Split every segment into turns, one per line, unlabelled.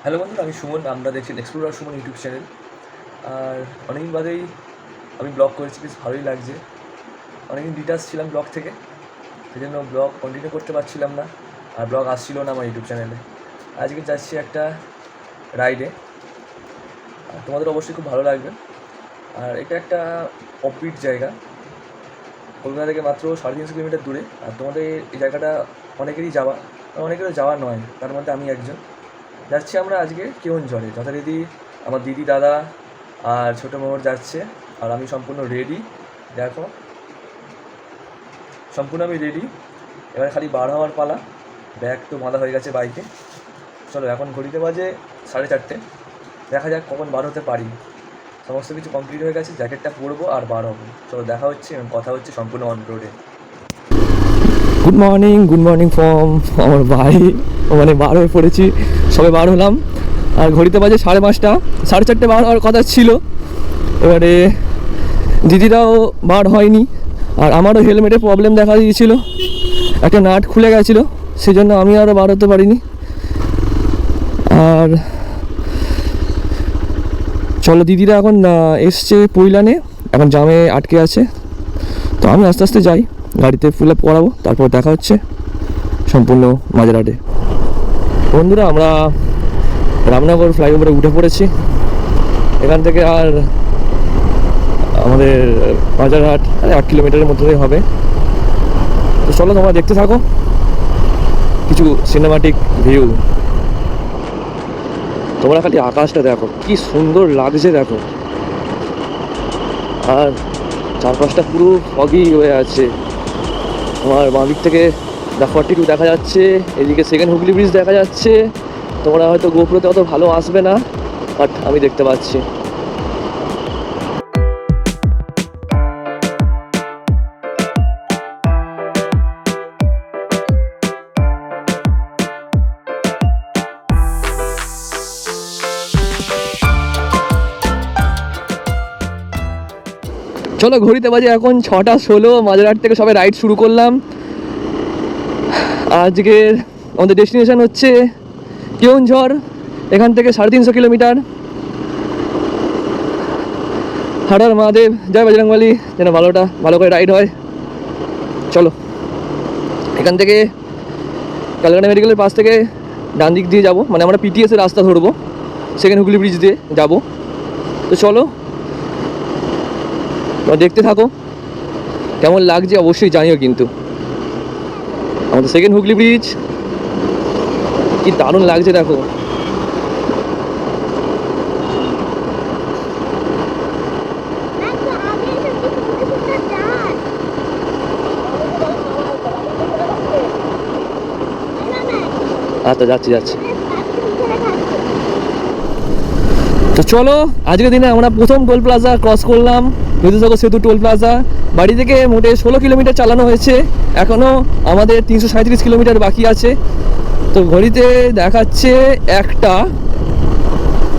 Hello বন্ধুরা, আমি সুমন। আমরা দেখছি এক্সপ্লোরার সুমন ইউটিউব চ্যানেল। আর অনেকদিন বাদেই আমি ব্লগ করেছি, বেশ ভালোই লাগছে। অনেকদিন ডিটাচ ছিলাম ব্লগ থেকে, সেই জন্য ব্লগ কন্টিনিউ করতে পারছিলাম না, আর ব্লগ আসছিল না আমার ইউটিউব চ্যানেলে। আজকে যাচ্ছি একটা রাইডে, আর তোমাদের অবশ্যই খুব ভালো লাগবে। আর এটা একটা অফবিট জায়গা, কলকাতা থেকে মাত্র 350 কিলোমিটার দূরে। আর তোমাদের এই জায়গাটা অনেকেরই যাওয়া, অনেকেরও যাওয়া নয়, তার মধ্যে আমি একজন। যাচ্ছি আমরা আজকে কেওনঝড়ে, যথারীতি আমার দিদি, দাদা আর ছোটো মোহর যাচ্ছে। আর আমি সম্পূর্ণ রেডি, দেখো সম্পূর্ণ আমি রেডি। এবার খালি বার হওয়ার পালা। ব্যাগ তো বাঁধা হয়ে গেছে বাইকে। চলো, এখন ঘড়িতে বাজে 4:30। দেখা যাক কখন বার হতে পারি। সমস্ত কিছু কমপ্লিট হয়ে গেছে, জ্যাকেটটা পরবো আর বার হবো। চলো, দেখা হচ্ছে এবং কথা হচ্ছে সম্পূর্ণ অন রোডে।
গুড মর্নিং ফ্রম আমার ভাই। মানে বার হয়ে পড়েছি, সবে বার হলাম। আর ঘড়িতে বাজে 5:30, 4:30 বার হওয়ার কথা ছিল। এবারে দিদিরাও বার হয়নি, আর আমারও হেলমেটে প্রবলেম দেখা দিয়েছিল, একটা নাট খুলে গেছিলো, সেই জন্য আমি আরও বার হতে পারিনি। আর চলো, দিদিরা এখন এসছে পৈলানে, এখন জামে আটকে আছে। তো আমি আস্তে আস্তে যাই, গাড়িতে ফুল আপ করাবো, তারপর দেখা হচ্ছে সম্পূর্ণ মাঝরাটে। বন্ধুরা, আমরা রামনগর ফ্লাইওভারে উঠে পড়েছি। এখান থেকে আর আমাদের বাজারহাট 8 কিলোমিটারের মধ্যে হবে। তো চলো, তোমরা দেখতে থাকো কিছু সিনেমাটিক ভিউ। তোমরা খালি আকাশটা দেখো, কি সুন্দর লাগছে দেখো। আর চারপাশটা পুরো ফগি হয়ে আছে। আমার বাঁ দিক থেকে দ্য 42 দেখা যাচ্ছে, এদিকে সেকেন্ড হুগলি ব্রিজ দেখা যাচ্ছে। তোমরা হয়তো গোপ্রোতে অত ভালো আসবে না, বাট আমি দেখতে পাচ্ছি। চলো, ঘড়িতে বাজে এখন 6:16। মাঝরাট থেকে সবাই রাইড শুরু করলাম। আজকের আমাদের ডেস্টিনেশন হচ্ছে কেওনঝড়। এখান থেকে 350 কিলোমিটার। হর হর মহাদেব, জয় বজরংবলী, যেন ভালো করে রাইড হয়। চলো, এখান থেকে কালকাটা মেডিকেলের পাশ থেকে ডান দিক দিয়ে যাবো, মানে আমরা পিটিএসের রাস্তা ধরবো, সেকেন্ড হুগলি ব্রিজ দিয়ে যাবো। তো চলো, দেখতে থাকো, কেমন লাগছে অবশ্যই জানিও। কিন্তু আমাদের সেকেন্ড হুগলি ব্রিজ কি দারুণ লাগছে দেখো। আচ্ছা, যাচ্ছি। তো চলো, আজকের দিনে আমরা প্রথম টোল প্লাজা ক্রস করলাম, বিদ্যুৎসাগর সেতু টোল প্লাজা। বাড়ি থেকে মোটে 16 কিলোমিটার চালানো হয়েছে, এখনও আমাদের 337 কিলোমিটার বাকি আছে। তো ঘড়িতে দেখাচ্ছে 1টা।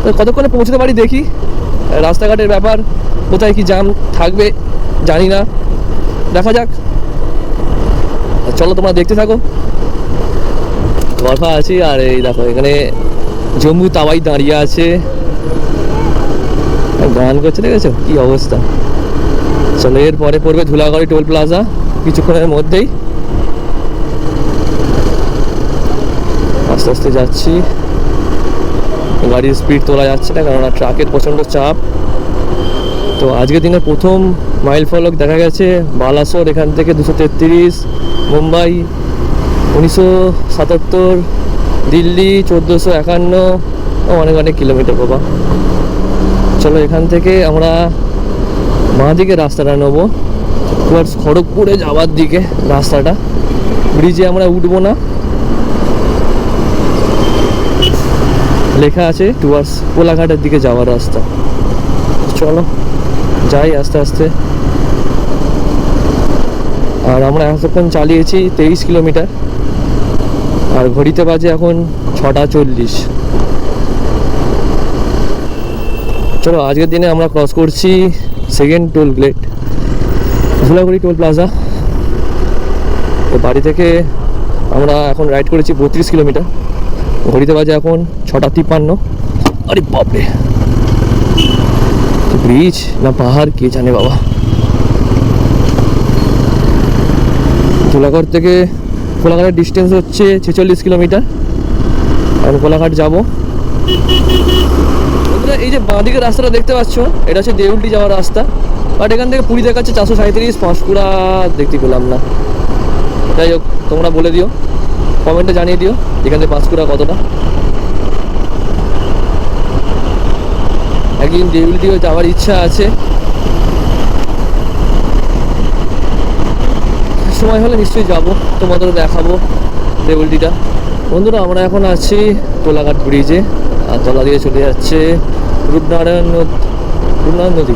তো কতক্ষণে পৌঁছতে পারি দেখি। রাস্তাঘাটের ব্যাপার, কোথায় কি জ্যাম থাকবে জানি না, দেখা যাক। চলো, তোমরা দেখতে থাকো। বরফা আছি, আর এই দেখো এখানে জম্মু তাওয়াই দাঁড়িয়ে আছে, গান করছে, দেখেছো কি অবস্থা। চলো, এর পরে পড়বে ধুলাগড়ি টোল প্লাজা কিছুক্ষণের মধ্যেই। আস্তে আস্তে যাচ্ছি, গাড়ির স্পিড তোলা যাচ্ছে না, কারণ ট্রাকের প্রচণ্ড চাপ। তো আজকের দিনে প্রথম মাইল ফলক দেখা গেছে বালাসোর, এখান থেকে 233, মুম্বাই 1977, দিল্লি 1451, অনেক কিলোমিটার বাবা। চলো, এখান থেকে আমরা বাঁ দিকে রাস্তাটা নেবো, টুয়ার্ডস খড়গপুরে যাওয়ার দিকে রাস্তাটা। ব্রিজে আমরা উঠবো না, লেখা আছে টুয়ার্ডস কোলাঘাটের দিকে যাওয়ার রাস্তা। চলো যাই আস্তে আস্তে। আর আমরা এতক্ষণ চালিয়েছি 23 কিলোমিটার, আর ঘড়িতে বাজে এখন 6:40। চলো, আজকের দিনে আমরা ক্রস করছি second toll gate, Dhulagarhi toll plaza. তো বাড়ি থেকে আমরা এখন রাইড করেছি 32 কিলোমিটার। ঘড়িতে বাজে এখন 6:53। আরে বাপরে, ব্রিজ না পাহাড় কে জানে বাবা। কোলাঘাট থেকে কোলাঘাটের ডিস্টেন্স হচ্ছে 46 কিলোমিটার। এখন কোলাঘাট যাবো। বন্ধুরা এই যে বাঁদিকে রাস্তাটা দেখতে পাচ্ছ, এটা হচ্ছে দেউলটি যাওয়ার রাস্তা। বাট এখান থেকে পুরী দেখাচ্ছে 437, পাঁশকুড়া দেখতে পেলাম না। যাই হোক, তোমরা বলে দিও, কমেন্টে জানিয়ে দিও এখান থেকে পাঁশকুড়া কতটা। একদিন দেউলটিও যাওয়ার ইচ্ছা আছে, সময় হলে নিশ্চয়ই যাবো, তোমাদেরও দেখাবো দেউলটিটা। বন্ধুরা আমরা এখন আছি কোলাঘাট ব্রিজে, আর তলা দিয়ে চলে যাচ্ছে রূপনারায়ণ নদী।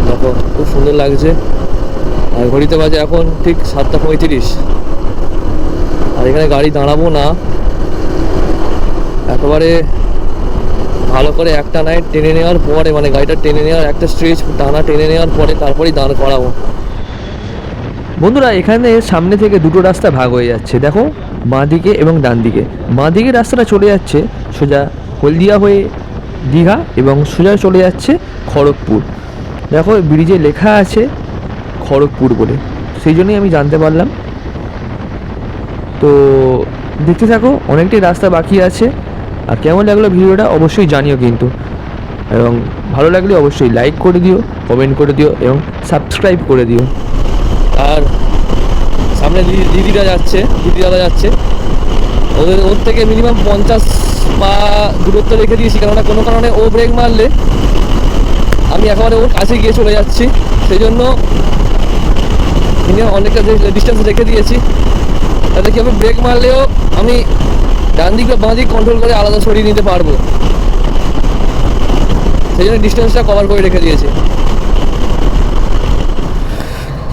দেখো খুব সুন্দর লাগছে। আর ঘড়িতে বাজে এখন ঠিক 7:35। আর এখানে গাড়ি দাঁড়াবো না, একেবারে ভালো করে একটা নাইট টেনে নেওয়ার পরে, মানে গাড়িটা টেনে নেওয়ার একটা স্ট্রেচ টানা টেনে নেওয়ার পরে তারপরেই দাঁড় করাবো। বন্ধুরা এখানে সামনে থেকে দুটো রাস্তা ভাগ হয়ে যাচ্ছে, দেখো বাঁ দিকে এবং ডান দিকে। বাঁ দিকের রাস্তাটা চলে যাচ্ছে সোজা হলদিয়া হয়ে দীঘা এবং সোজা চলে যাচ্ছে খড়গপুর। দেখো ব্রিজে লেখা আছে খড়গপুর বলে, সেই জন্যই আমি জানতে পারলাম। তো দেখতে থাকো, অনেকটাই রাস্তা বাকি আছে। আর কেমন লাগলো ভিডিওটা অবশ্যই জানিও কিন্তু, এবং ভালো লাগলে অবশ্যই লাইক করে দিও, কমেন্ট করে দিও এবং সাবস্ক্রাইব করে দিও। আর সামনে দিদিরা যাচ্ছে, দিদি দাদা যাচ্ছে, ওর থেকে মিনিমাম 50 পা দূরত্ব রেখে দিয়েছি, কেননা কোনো কারণে ও ব্রেক মারলে আমি একেবারে ওর কাছে গিয়ে চলে যাচ্ছি, সেই জন্য মিনিমাম অনেকটা ডিস্টেন্স রেখে দিয়েছি। তাতে কি হবে, ব্রেক মারলেও আমি ডান দিক বা বাঁ দিক কন্ট্রোল করে আলাদা সরিয়ে নিতে পারবো, সেই জন্য ডিস্টেন্সটা কভার করে রেখে দিয়েছি।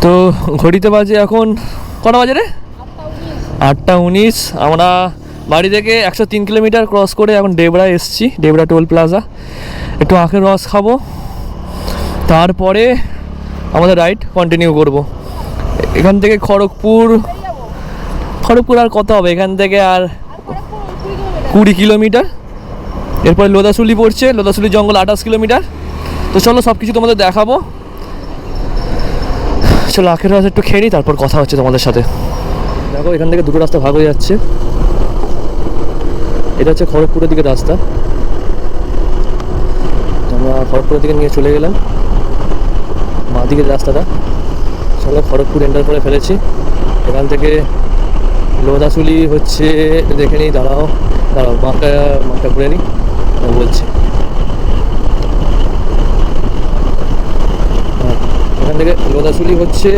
তো ঘড়িতে বাজে এখন কটা বাজে রে? 8:19। আমরা বাড়ি থেকে 103 কিলোমিটার ক্রস করে এখন ডেবরা এসছি, ডেবরা টোল প্লাজা। একটু আখের রস খাবো, তারপরে আমাদের রাইড কন্টিনিউ করব। এখান থেকে খড়গপুর আর কত হবে, এখান থেকে আর 20 কিলোমিটার। এরপরে লোদাসুলি পড়ছে, লোদাসুলি জঙ্গল 28 কিলোমিটার। তো চলো সব কিছু তোমাদের দেখাবো। চলো আখের রস একটু খেয়ে নিই, তারপর কথা হচ্ছে তোমাদের সাথে। দেখো এখান থেকে দুটো রাস্তা ভাগ হয়ে যাচ্ছে, এটা হচ্ছে খড়গপুরের দিকে রাস্তা। আমরা খড়গপুরের দিকে নিয়ে চলে গেলাম বাঁ দিকের রাস্তাটা। চলো খড়গপুর এন্টার করে ফেলেছি। এখান থেকে লোদাসুলি হচ্ছে, দেখে নিই, দাঁড়াও মাঠটা ঘুরে নিই, বলছি। এখান থেকে লোদাসুলি হচ্ছে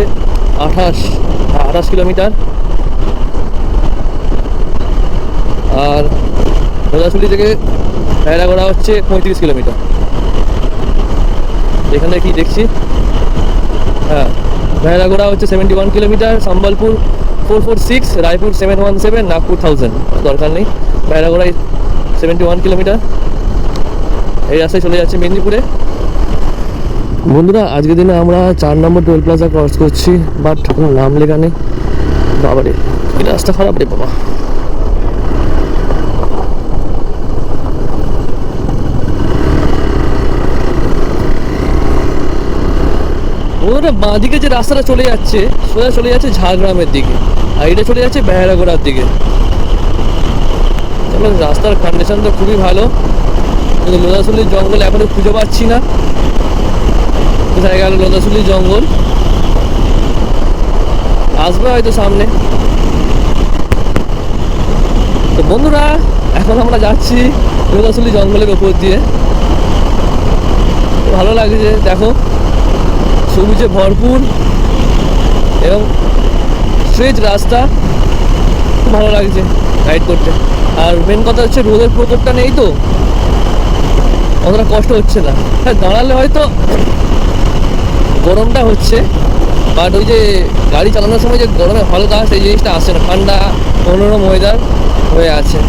28 কিলোমিটার, আর লোদাসুলি থেকে ভেড়াগড়া হচ্ছে 35 কিলোমিটার। এখানে কি দেখছি, হ্যাঁ ভেড়াগড়া হচ্ছে 71 কিলোমিটার, সম্বলপুর 446, রায়পুর 717, নাগপুর 1000। দরকার নেই, ভেড়াগড়ায় 71 কিলোমিটার। এই রাস্তায় চলে যাচ্ছে মেদিনীপুরে। বন্ধুরা আজকের দিনে আমরা 4 নম্বর টোল প্লাজা ক্রস করছি, বাট কোনো নাম লেখা নেই। বাবারে এই রাস্তা খারাপ রে বাবা। বন্ধুরা বাঁ দিকে যে রাস্তাটা চলে যাচ্ছে সোজা চলে যাচ্ছে ঝাড়গ্রামের দিকে, আর এটা চলে যাচ্ছে বেহারাগোড়ার দিকে। চলো রাস্তার কন্ডিশন তো খুবই ভালো, কিন্তু লোদাসুলির জঙ্গল এখনো খুঁজে পাচ্ছি না, কোথায় গেল লোদাসুলির জঙ্গল। আসবে হয়তো সামনে। তো বন্ধুরা এখন আমরা যাচ্ছি লোদাসুলি জঙ্গলের ওপর দিয়ে, ভালো লাগছে। দেখো সবুজে ভরপুর এবং স্ট্রেট রাস্তা, ভালো লাগছে রাইড করতে। আর মেন কথা হচ্ছে রোদের প্রকোপটা নেই, তো অতটা কষ্ট হচ্ছে না। হ্যাঁ দাঁড়ালে হয়তো গরমটা হচ্ছে, বাট ওই যে গাড়ি চালানোর সময় যে গরমে হালকা সেই জিনিসটা আসছে না, ঠান্ডা মনোরম ওয়েদার হয়ে আছে।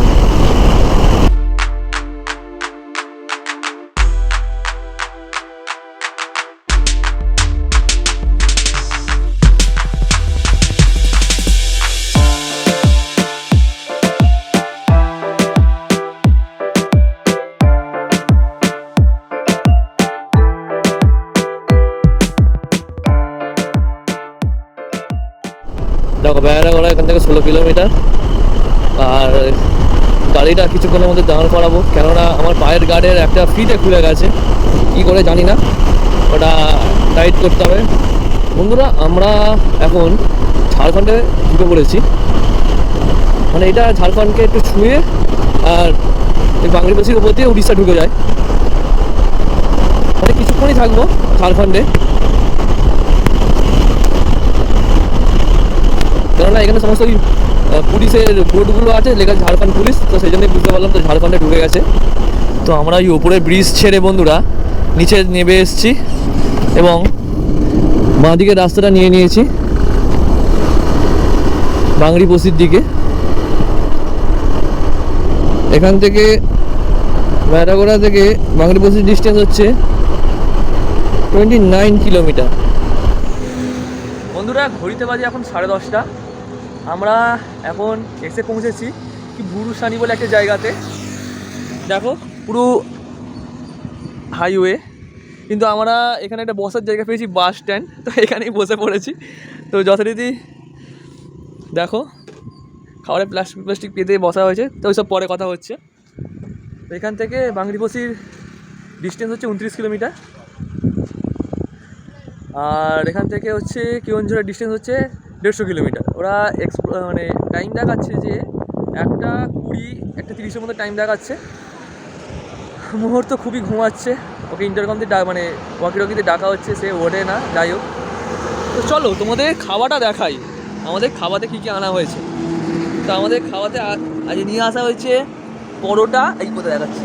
দেখো বেহারাগড়া এখান থেকে 16 কিলোমিটার। আর গাড়িটা কিছুক্ষণের মধ্যে দাঁড় করাবো, কেননা আমার পায়ের গার্ডের একটা ফিটে খুলে গেছে, কী করে জানি না, ওটা টাইট করতে হবে। বন্ধুরা আমরা এখন ঝাড়খণ্ডে ঢুকে পড়েছি, মানে এটা ঝাড়খণ্ডকে একটু ছুঁয়ে আর এই বাংলাদেশের উপর দিয়ে উড়িষ্যা ঢুকে যায়। মানে কিছুক্ষণই থাকবো ঝাড়খণ্ডে, কেননা এখানে সমস্ত পুলিশের বোর্ডগুলো আছে, লেখা ঝাড়খণ্ড পুলিশ, তো সেই জন্যই বুঝতে পারলাম তো ঝাড়খণ্ডে ঢুকে গেছে। তো আমরা এই ওপরে ব্রিজ ছেড়ে বন্ধুরা নিচে নেমে এসেছি এবং বাঁদিকে রাস্তাটা নিয়ে নিয়েছি বাংলাদেশের দিকে। এখান থেকে বেহারাগড়া থেকে বাংলাদেশের ডিস্টেন্স হচ্ছে 29 কিলোমিটার। বন্ধুরা ঘড়িতে বাজে এখন 10:30। আমরা এখন এসে পৌঁছেছি কি বুরুসানি বলে একটা জায়গাতে, দেখো পুরো হাইওয়ে, কিন্তু আমরা এখানে একটা বসার জায়গা পেয়েছি, বাস স্ট্যান্ড, তো এখানেই বসে পড়েছি। তো যথারীতি দেখো খাবারের প্লাস্টিক পেতে বসা হয়েছে, তো ওইসব পরে কথা হচ্ছে। তো এখান থেকে বাংলাদেশের ডিস্টেন্স হচ্ছে 29 কিলোমিটার, আর এখান থেকে হচ্ছে কেওনঝড়ের ডিস্টেন্স হচ্ছে 150 কিলোমিটার। ওরা মানে টাইম দেখাচ্ছে যে 1:20 1:30-এর মধ্যে টাইম দেখাচ্ছে। মুহূর্ত খুবই ঘুমাচ্ছে, ওকে ইন্টারকম দিয়ে মানে ওয়াকিটকিতে ডাকা হচ্ছে, সে ওঠে না। যাই হোক, তো চলো তোমাদের খাওয়াটা দেখাই, আমাদের খাওয়াতে কী কী আনা হয়েছে। তো আমাদের খাওয়াতে আজ নিয়ে আসা হয়েছে পরোটা, এই কোথায় দেখাচ্ছি,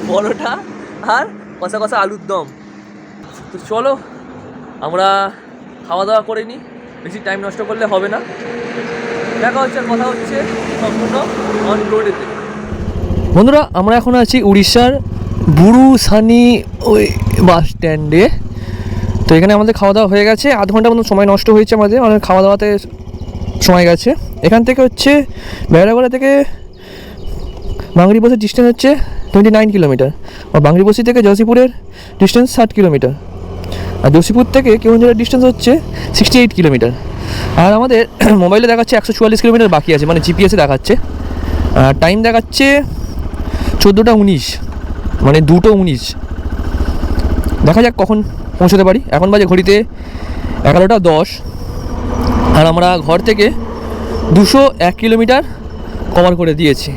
পরোটা আর কষা কষা আলুর দম। তো চলো আমরা খাওয়া দাওয়া করে নিই, বেশি টাইম নষ্ট করলে হবে না। দেখা হচ্ছে, কথা হচ্ছে সম্পূর্ণ অন রোডেতে। বন্ধুরা আমরা এখন আছি উড়িষ্যার বুরুসানি ওই বাস স্ট্যান্ডে। তো এখানে আমাদের খাওয়া দাওয়া হয়ে গেছে, আধ ঘন্টার মতো সময় নষ্ট হয়েছে আমাদের, অনেক খাওয়া দাওয়াতে সময় গেছে। এখান থেকে হচ্ছে বেহারাগড়া থেকে বাংলাদেশের ডিস্টেন্স হচ্ছে 29 কিলোমিটার, আর বাংলাদেশি থেকে জয়সিপুরের ডিস্টেন্স 60 কিলোমিটার, আর জয়সিপুর থেকে কেওনঝড়ের ডিস্টেন্স হচ্ছে 68 কিলোমিটার। আর আমাদের মোবাইলে দেখাচ্ছে 144 কিলোমিটার বাকি আছে, মানে জিপিএসে দেখাচ্ছে। আর টাইম দেখাচ্ছে 14:19, মানে 2:19। দেখা যাক কখন পৌঁছতে পারি। এখন বাজে ঘড়িতে 11:10, আর আমরা ঘর থেকে 201 কিলোমিটার কভার করে দিয়েছি।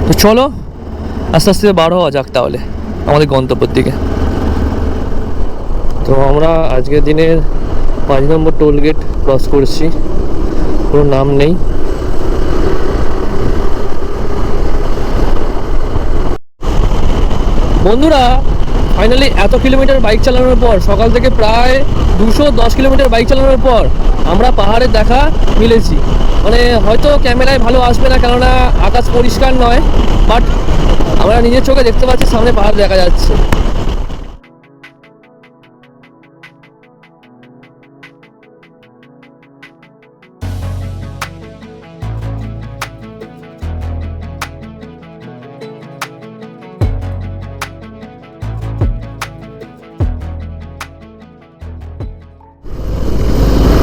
তো চলো আস্তে আস্তে বার হওয়া যাক তাহলে আমাদের গন্তব্যের দিকে। তো আমরা আজকের দিনের 5 নম্বর টোল গেট ক্রস করছি, কোনো নাম নেই। বন্ধুরা ফাইনালি এত কিলোমিটার বাইক চালানোর পর, সকাল থেকে প্রায় 210 কিলোমিটার বাইক চালানোর পর আমরা পাহাড়ের দেখা মিলেছি। মানে হয়তো ক্যামেরায় ভালো আসবে না, কেননা আকাশ পরিষ্কার নয়, বাট আমরা নিজের চোখে দেখতে পাচ্ছি সামনে পাহাড় দেখা যাচ্ছে।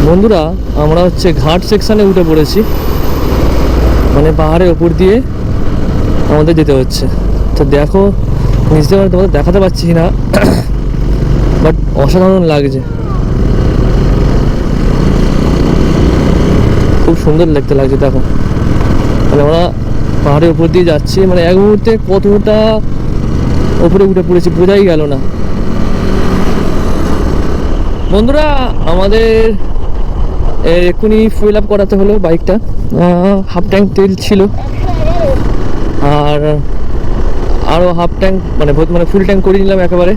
বন্ধুরা আমরা হচ্ছে ঘাট সেকশানে উঠে পড়েছি, মানে পাহাড়ের ওপর দিয়ে আমাদের যেতে হচ্ছে। তো দেখো নিচে তোমাদের দেখাতে পারছি না, বাট অসাধারণ লাগছে, খুব সুন্দর দেখতে লাগছে। দেখো মানে আমরা পাহাড়ের উপর দিয়ে যাচ্ছি, মানে এক মুহূর্তে কতটা ওপরে উঠে পড়েছি বোঝাই গেল না। বন্ধুরা আমাদের এক্ষুনি ফুয়েল আপ করাতে হলো বাইকটা, হাফ ট্যাঙ্ক তেল ছিল, আর আরও হাফ ট্যাঙ্ক মানে ফুল ট্যাঙ্ক করে নিলাম একেবারে।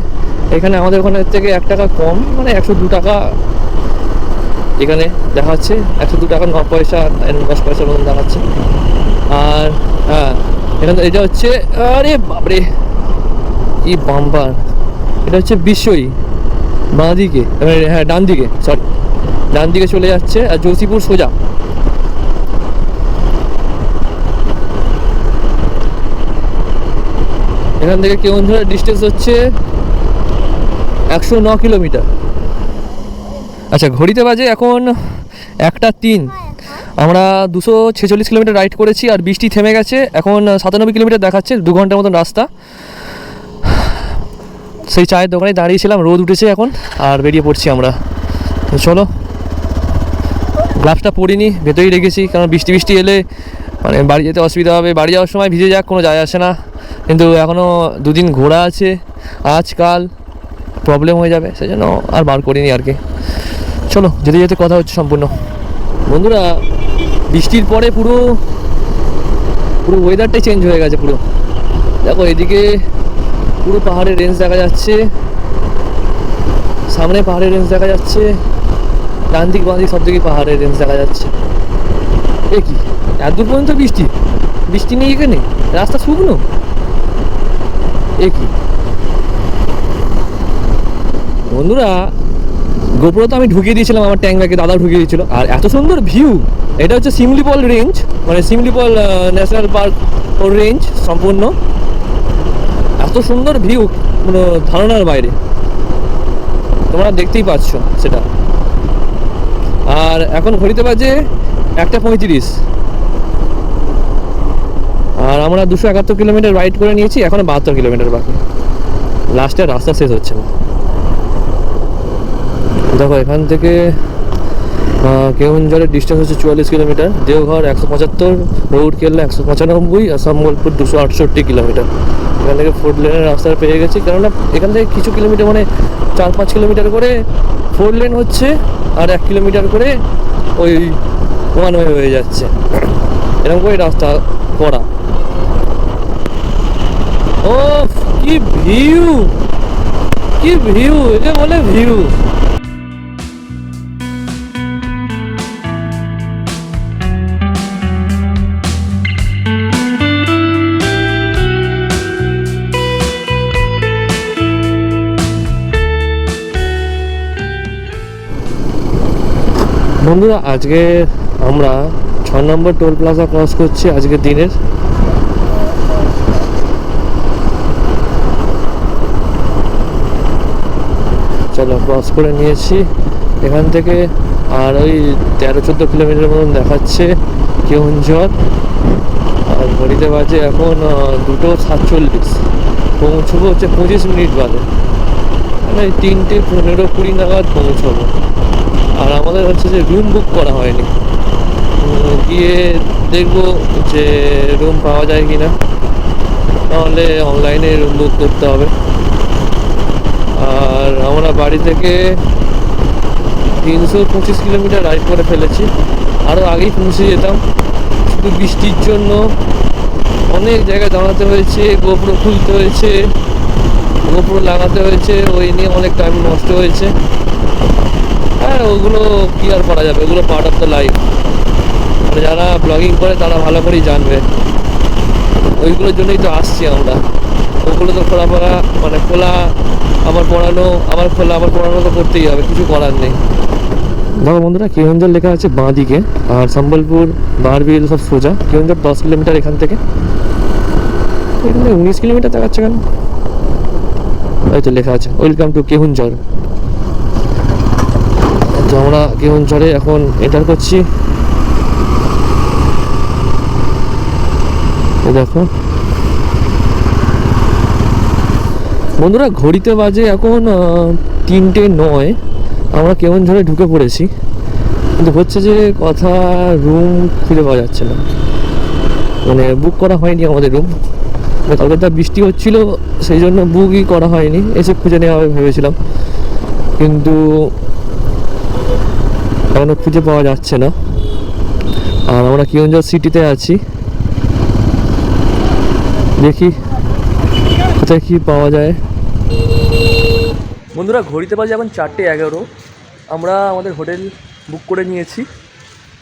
এখানে আমাদের ওখানে থেকে 1 টাকা কম, মানে 102 টাকা এখানে দেখাচ্ছে, 102 টাকা 9 পয়সা 10 পয়সার মতন দেখাচ্ছে। আর হ্যাঁ এখানে এটা হচ্ছে, আরে বাপরে কি বাম্পার, এটা হচ্ছে বিশ্বই বাঁ দিকে, হ্যাঁ ডান দিকে, সরি ডান দিকে চলে যাচ্ছে, আর জয়সিপুর সোজা। এখান থেকে কেওনঝড়ের ডিস্টেন্স হচ্ছে 109 কিলোমিটার। আচ্ছা ঘড়িতে বাজে এখন 1:03, আমরা 246 কিলোমিটার রাইড করেছি আর বৃষ্টি থেমে গেছে, এখন 97 কিলোমিটার দেখাচ্ছে, 2 ঘন্টার মতন রাস্তা। সেই চায়ের দোকানে দাঁড়িয়েছিলাম, রোদ উঠেছে এখন, আর বেরিয়ে পড়ছি আমরা। তো চলো, গ্লাভসটা পরিনি, ভেতরেই রেখেছি, কারণ বৃষ্টি বৃষ্টি এলে মানে বাড়ি যেতে অসুবিধা হবে। বাড়ি যাওয়ার সময় ভিজে যাক, কোনো যায় আসে না, কিন্তু এখনও 2 দিন ঘোরা আছে, আজকাল প্রবলেম হয়ে যাবে, সেই জন্য আর বার করিনি আর কি। চলো, যেতে যেতে কথা হচ্ছে সম্পূর্ণ। বন্ধুরা, বৃষ্টির পরে পুরো ওয়েদারটাই চেঞ্জ হয়ে গেছে পুরো। দেখো এদিকে পুরো পাহাড়ের রেঞ্জ দেখা যাচ্ছে, সামনে পাহাড়ের রেঞ্জ দেখা যাচ্ছে, ডান দিক বাঁ দিক সব দিকে পাহাড়ের রেঞ্জ দেখা যাচ্ছে। এ কি, এত দূর পর্যন্ত বৃষ্টি নেই এখানে, রাস্তা শুকনো। এ কি বন্ধুরা, গোপ্রো তো আমি ঢুকিয়ে দিয়েছিলাম আমার ট্যাঙ্ক ব্যাগে, দাদা ঢুকিয়ে দিয়েছিল। আর এত সুন্দর ভিউ, এটা হচ্ছে সিমলিপল রেঞ্জ, মানে সিমলিপল ন্যাশনাল পার্ক ওর রেঞ্জ সম্পূর্ণ। এত সুন্দর ভিউ, কোনো ধারণার বাইরে, তোমরা দেখতেই পাচ্ছ সেটা। আর এখন ঘড়িতে বাজে 1:35, আর আমরা 271 কিলোমিটার রাইড করে নিয়েছি, এখন 72 কিলোমিটার বাকি, লাস্টের রাস্তা শেষ হচ্ছে না। দেখো এখান থেকে কেওনঝড়ের ডিস্টেন্স হচ্ছে 44 কিলোমিটার, দেওঘর 175, রৌরকেল্লা 195, আর সম্বলপুর 268 কিলোমিটার। এখান থেকে 4 লেনের রাস্তা পেয়ে গেছি, কেননা এখান থেকে কিছু কিলোমিটার মানে 4-5 কিলোমিটার করে 4 লেন হচ্ছে, আর 1 কিলোমিটার করে ওই 1 ওয়ে হয়ে যাচ্ছে, এরকম করে রাস্তা করা। ও কি ভিউ, কি ভিউ, একে বলে ভিউ। বন্ধুরা, আজকে আমরা 6 নম্বর টোল প্লাজা ক্রস করছি আজকের দিনের। চলো, ক্রস করে নিয়েছি এখান থেকে, আর ওই 13-14 কিলোমিটার মতন দেখাচ্ছে কেওনঝড়। আর ঘড়িতে বাজে এখন 2:47, পৌঁছবো হচ্ছে 25 মিনিট বাদে, মানে 3:15-20 নাগাদ পৌঁছবো। আর আমাদের হচ্ছে যে রুম বুক করা হয়নি, গিয়ে দেখবো যে রুম পাওয়া যায় কি না, নাহলে অনলাইনে রুম বুক করতে হবে। আর আমরা বাড়ি থেকে 325 কিলোমিটার রাইড করে ফেলেছি, আরও আগেই পৌঁছে যেতাম, শুধু বৃষ্টির জন্য অনেক জায়গায় দাঁড়াতে হয়েছে, গোপ্রো খুলতে হয়েছে, গোপ্রো লাগাতে হয়েছে, ওই নিয়ে অনেক টাইম নষ্ট হয়েছে। হ্যাঁ, ওগুলো কি আর করা যাবে, ওগুলো পার্ট অফ দ্য লাইফ, মানে যারা ব্লগিং করে তারা ভালো করেই জানবে, ওইগুলোর জন্যই তো আসছি আমরা। ওগুলো তো খোলা মানে খোলা আবার পড়ানো, আবার খোলা আবার পড়ানো তো করতেই হবে, কিছু করার নেই। দেখো বন্ধুরা, কেওনঝড় লেখা আছে বাঁ দিকে, আর সম্বলপুর, বারবিল সব সোজা। কেওনঝড় 10 কিলোমিটার এখান থেকে, এখানে 19 কিলোমিটার দেখাচ্ছে কেন? এই তো লেখা আছে ওয়েলকাম টু কেওনঝড়। তো আমরা কেওনঝড়ে এখন এন্টার করছি। দেখো বন্ধুরা, ঘড়িতে বাজে এখন 3:09, আমরা কেওনঝড়ে ঢুকে পড়েছি, কিন্তু হচ্ছে যে কথা, রুম খুঁজে পাওয়া যাচ্ছে না, মানে বুক করা হয়নি আমাদের রুম। কলকাতা বৃষ্টি হচ্ছিল, সেই জন্য বুকই করা হয়নি, এসে খুঁজে নেওয়া হবে ভেবেছিলাম, কিন্তু এখনো খুঁজে পাওয়া যাচ্ছে না। আর আমরা কেওনঝড় সিটিতে আছি, দেখি কোথায় কি পাওয়া যায়।
বন্ধুরা, ঘড়িতে বাজে এখন 4:11, আমরা আমাদের হোটেল বুক করে নিয়েছি।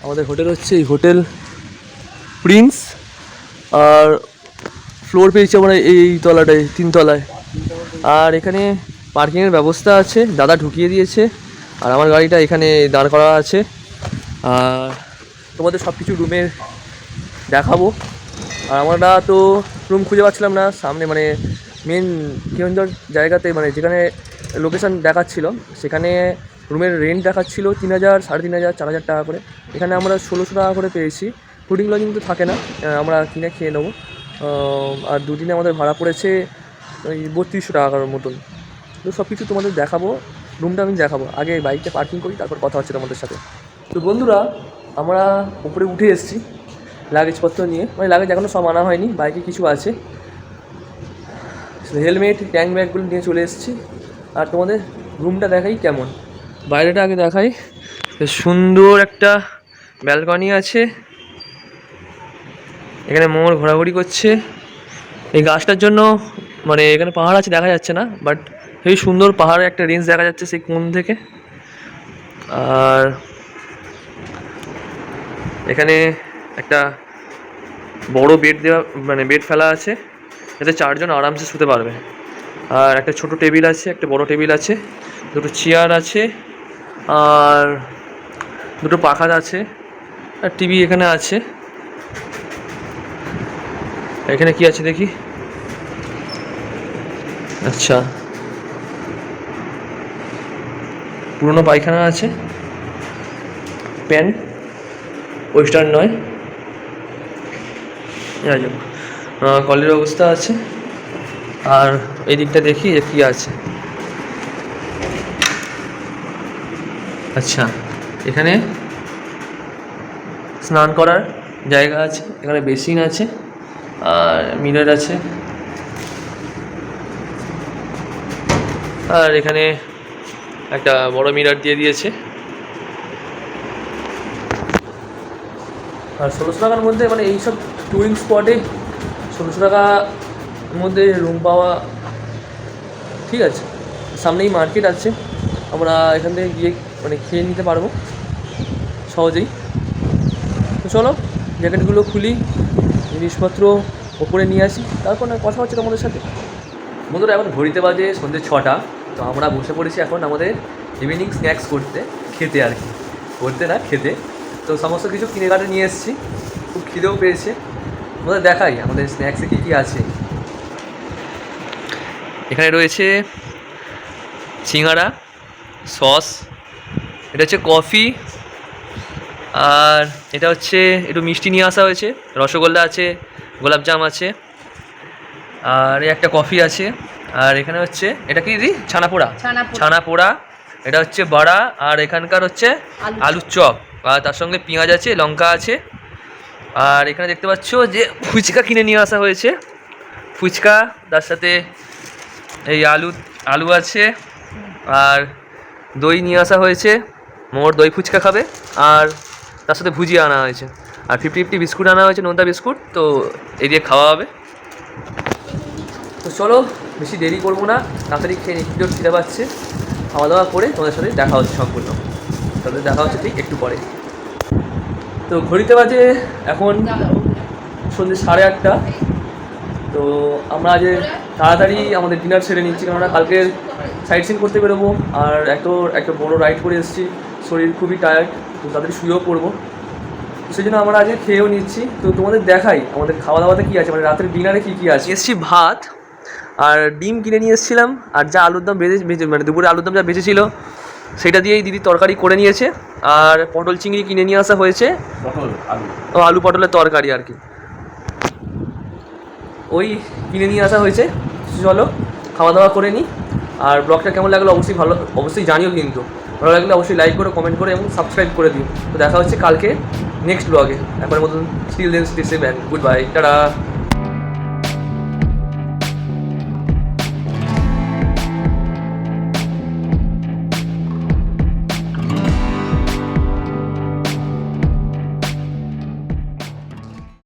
আমাদের হোটেল হচ্ছে এই হোটেল প্রিন্স, আর ফ্লোর পেয়েছি আমরা এই তলাটায়, 3 তলায়। আর এখানে পার্কিংয়ের ব্যবস্থা আছে, দাদা ঢুকিয়ে দিয়েছে, আর আমার গাড়িটা এখানে দাঁড় করা আছে। আর তোমাদের সব কিছু রুমের দেখাবো। আর আমরা তো রুম খুঁজে পাচ্ছিলাম না সামনে, মানে মেন কেওনঝড় জায়গাতে, মানে যেখানে লোকেশান দেখাচ্ছিল সেখানে রুমের রেন্ট দেখাচ্ছিল 3,000, 3,500, 4,000 টাকা করে। এখানে আমরা 1,600 টাকা করে পেয়েছি। ফুডিং লজিং তো থাকে না, আমরা কিনে খেয়ে নেবো। আর দুদিনে আমাদের ভাড়া পড়েছে ওই 3,200 টাকার মতন। তো সব কিছু তোমাদের দেখাবো, রুমটা আমি দেখাবো। আগে বাইকটা পার্কিং করি, তারপর কথা হচ্ছে তোমাদের সাথে। তো বন্ধুরা, আমরা উপরে উঠে এসেছি লাগেজপত্র নিয়ে, মানে লাগেজ এখনও সব আনা হয়নি, বাইকে কিছু আছে। হেলমেট, ট্যাঙ্ক ব্যাগগুলো নিয়ে চলে এসেছি। আর তোমাদের রুমটা দেখাই কেমন, বাইরেটা আগে দেখাই। বেশ সুন্দর একটা ব্যালকনি আছে, এখানে মোর ঘোরাঘুরি করছে। এই গাছটার জন্য মানে এখানে পাহাড় আছে দেখা যাচ্ছে না, বাট এই সুন্দর পাহাড়ের একটা রেঞ্জ দেখা যাচ্ছে সেই কোণ থেকে। আর এখানে একটা বড় বেড দেওয়া, মানে বেড ফেলা আছে, যাতে 4 জন আরামসে শুতে পারবে। আর একটা ছোট টেবিল আছে, একটা বড় টেবিল আছে, দুটো চেয়ার আছে, আর দুটো পাখা আছে, আর টিভি এখানে আছে। এখানে কি আছে দেখি। আচ্ছা, পুরনো পায়খানা আছে, প্যান্ট ওয়েস্টার্ন নয়, যাই হোক কলের অবস্থা আছে। আর এই দিকটা দেখি যে কী আছে। আচ্ছা, এখানে স্নান করার জায়গা আছে, এখানে বেসিন আছে, আর মিরর আছে। আর এখানে একটা বড় মিরর দিয়ে দিয়েছে। আর 1,600 টাকার মধ্যে, মানে এইসব ট্যুরিং স্পটে 1,600 টাকার মধ্যে রুম পাওয়া ঠিক আছে। সামনেই মার্কেট আছে, আমরা এখান থেকে গিয়ে মানে খেয়ে নিতে পারবো সহজেই। তো চলো জ্যাকেটগুলো খুলি, জিনিসপত্র ওপরে নিয়ে আসি, তারপর না কথা হচ্ছে তোমাদের সাথে। বন্ধুরা, এখন ঘড়িতে বাজে সন্ধ্যে 6টা। তো আমরা বসে পড়েছি এখন আমাদের ইভিনিং স্ন্যাক্স করতে, খেতে আর কি, করতে না খেতে। তো সমস্ত কিছু কিনে কাটে নিয়ে এসেছি, খুব খিদেও পেয়েছে। আমাদের দেখাই আমাদের স্ন্যাক্সে কী কী আছে। এখানে রয়েছে সিঙ্গাড়া, সস, এটা হচ্ছে কফি, আর এটা হচ্ছে একটু মিষ্টি নিয়ে আসা হয়েছে, রসগোল্লা আছে, গোলাপজাম আছে, আর এই একটা কফি আছে। আর এখানে হচ্ছে এটা কি দিদি, ছানা পোড়া, এটা হচ্ছে বড়া, আর এখানকার হচ্ছে আলুর চপ, আর তার সঙ্গে পেঁয়াজ আছে, লঙ্কা আছে। আর এখানে দেখতে পাচ্ছ যে ফুচকা কিনে নিয়ে আসা হয়েছে, ফুচকা, তার সাথে এই আলু আছে, আর দই নিয়ে আসা হয়েছে, মোর দই ফুচকা খাবে, আর তার সাথে ভুজিয়া আনা হয়েছে, আর 50-50 বিস্কুট আনা হয়েছে, নোনতা বিস্কুট। তো এই দিয়ে খাওয়া হবে। তো চলো বেশি দেরি করবো না, তাড়াতাড়ি খেয়ে একটু খিদে পাচ্ছে। খাওয়া দাওয়া করে তোমাদের সাথে দেখা হচ্ছে সম্পূর্ণ, তাদের দেখা হচ্ছে ঠিক একটু পরে। তো ঘড়িতে বাজে এখন সন্ধ্যে 8:30। তো আমরা আজ তাড়াতাড়ি আমাদের ডিনার সেরে নিচ্ছি, কেননা কালকে সাইট সিন করতে বেরোবো, আর একটা বড় রাইড করে এসেছি, শরীর খুবই টায়ার্ড, তো তাড়াতাড়ি শুয়েও পড়বো। সেই জন্য আমরা আজকে খেয়েও নিচ্ছি। তো তোমাদের দেখাই আমাদের খাওয়া দাওয়াতে কী আছে, মানে রাতের ডিনারে কী কী আছে। এসেছি ভাত আর ডিম কিনে নিয়ে এসেছিলাম, আর যা আলুর দম ভেজে মানে দুপুরে আলুর দম যা বেঁচেছিলো সেটা দিয়েই দিদি তরকারি করে নিয়েছে। আর পটল চিংড়ি কিনে নিয়ে আসা হয়েছে, আলু পটলের তরকারি আর কি, ওই কিনে নিয়ে আসা হয়েছে। চলো খাওয়া দাওয়া করে নিই। আর ব্লগটা কেমন লাগলো অবশ্যই জানিও, কিন্তু ভালো লাগলে অবশ্যই লাইক করো, কমেন্ট করো এবং সাবস্ক্রাইব করে দিও। তো দেখা হচ্ছে কালকে নেক্সট ব্লগে। একবারের মতন still then stay safe and goodbye, tata.